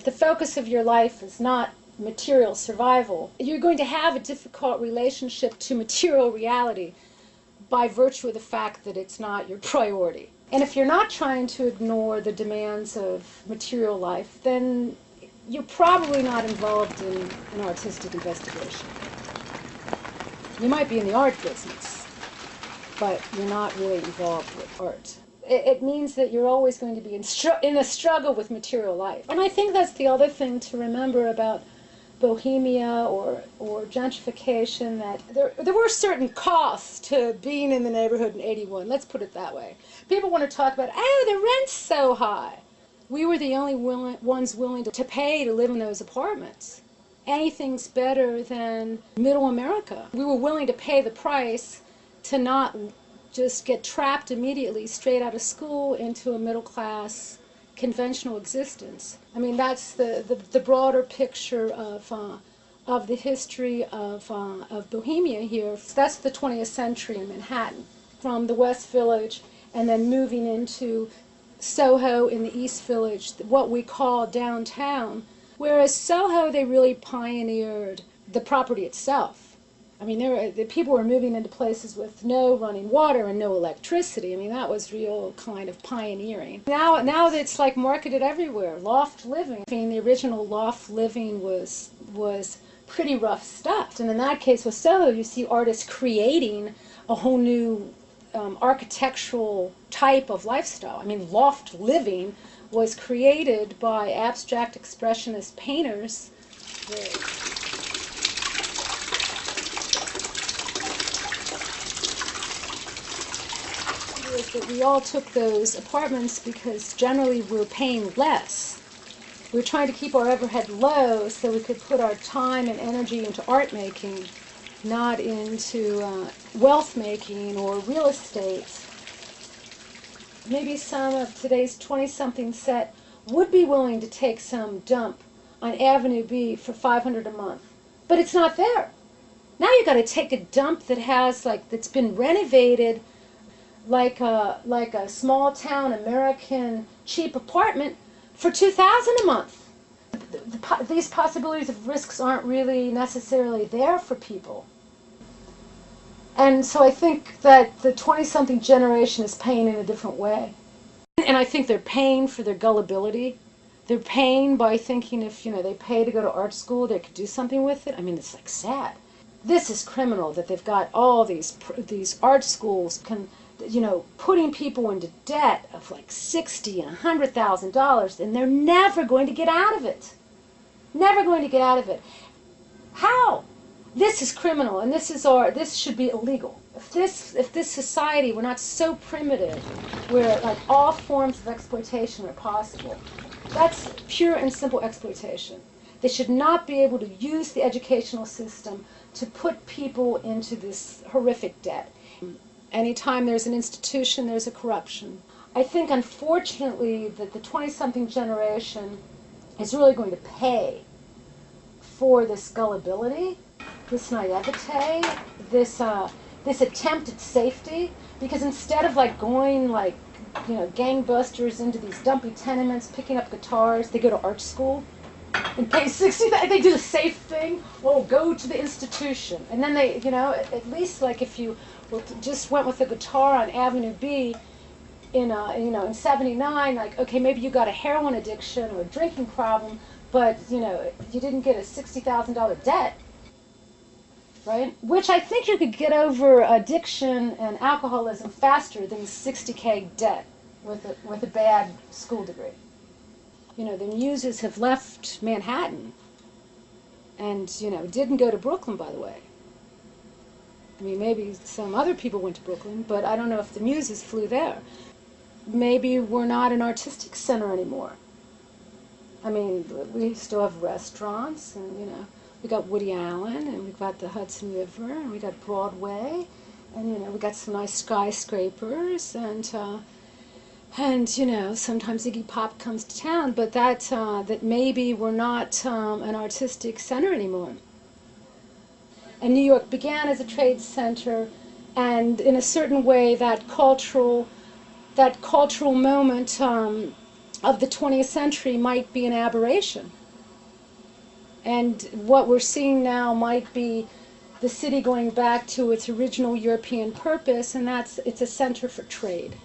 if the focus of your life is not material survival, you're going to have a difficult relationship to material reality by virtue of the fact that it's not your priority. And if you're not trying to ignore the demands of material life, then you're probably not involved in an artistic investigation. You might be in the art business, but you're not really involved with art. It means that you're always going to be in a struggle with material life. And I think that's the other thing to remember about bohemia or gentrification, that there were certain costs to being in the neighborhood in '81. Let's put it that way. People want to talk about, oh, the rent's so high. We were the only ones willing to pay to live in those apartments. Anything's better than middle America. We were willing to pay the price to not just get trapped immediately straight out of school into a middle-class conventional existence. I mean, that's the broader picture of the history of Bohemia here. That's the 20th century in Manhattan, from the West Village and then moving into Soho in the East Village, what we call downtown. Whereas Soho, they really pioneered the property itself. I mean, the people were moving into places with no running water and no electricity. I mean, that was real kind of pioneering. Now it's like marketed everywhere. Loft living. I mean, the original loft living was pretty rough stuff. And in that case with Soho, you see artists creating a whole new architectural type of lifestyle. I mean, loft living was created by abstract expressionist painters. That we all took those apartments because generally we're paying less. We're trying to keep our overhead low so we could put our time and energy into art making, not into wealth making or real estate. Maybe some of today's 20-something set would be willing to take some dump on Avenue B for $500 a month, but it's not there. Now you've got to take a dump that has that's been renovated like a small town American cheap apartment for $2,000 a month. These possibilities of risks aren't really necessarily there for people. And so I think that the 20-something generation is paying in a different way. And I think they're paying for their gullibility. They're paying by thinking if, they pay to go to art school, they could do something with it. I mean, it's sad. This is criminal that they've got all these art schools putting people into debt of $60,000 and $100,000, and they're never going to get out of it. Never going to get out of it. How? This is criminal, and this should be illegal. If this society were not so primitive, where all forms of exploitation are possible, that's pure and simple exploitation. They should not be able to use the educational system to put people into this horrific debt. Anytime there's an institution, there's a corruption. I think, unfortunately, that the 20-something generation is really going to pay for this gullibility, this naivete, this attempt at safety, because instead of going gangbusters into these dumpy tenements, picking up guitars, they go to art school and pay $60. They do the safe thing. Well, go to the institution, and then they, at least if you just went with a guitar on Avenue B in '79, okay, maybe you got a heroin addiction or a drinking problem, but you didn't get a $60,000 debt, right? Which I think you could get over addiction and alcoholism faster than $60K debt with a bad school degree. The muses have left Manhattan and didn't go to Brooklyn, by the way. I mean, maybe some other people went to Brooklyn, but I don't know if the muses flew there. Maybe we're not an artistic center anymore. I mean, we still have restaurants, and we got Woody Allen, and we've got the Hudson River, and we got Broadway, and we got some nice skyscrapers, and sometimes Iggy Pop comes to town, but that maybe we're not an artistic center anymore. And New York began as a trade center, and in a certain way, that cultural moment of the 20th century might be an aberration. And what we're seeing now might be the city going back to its original European purpose, and that's it's a center for trade.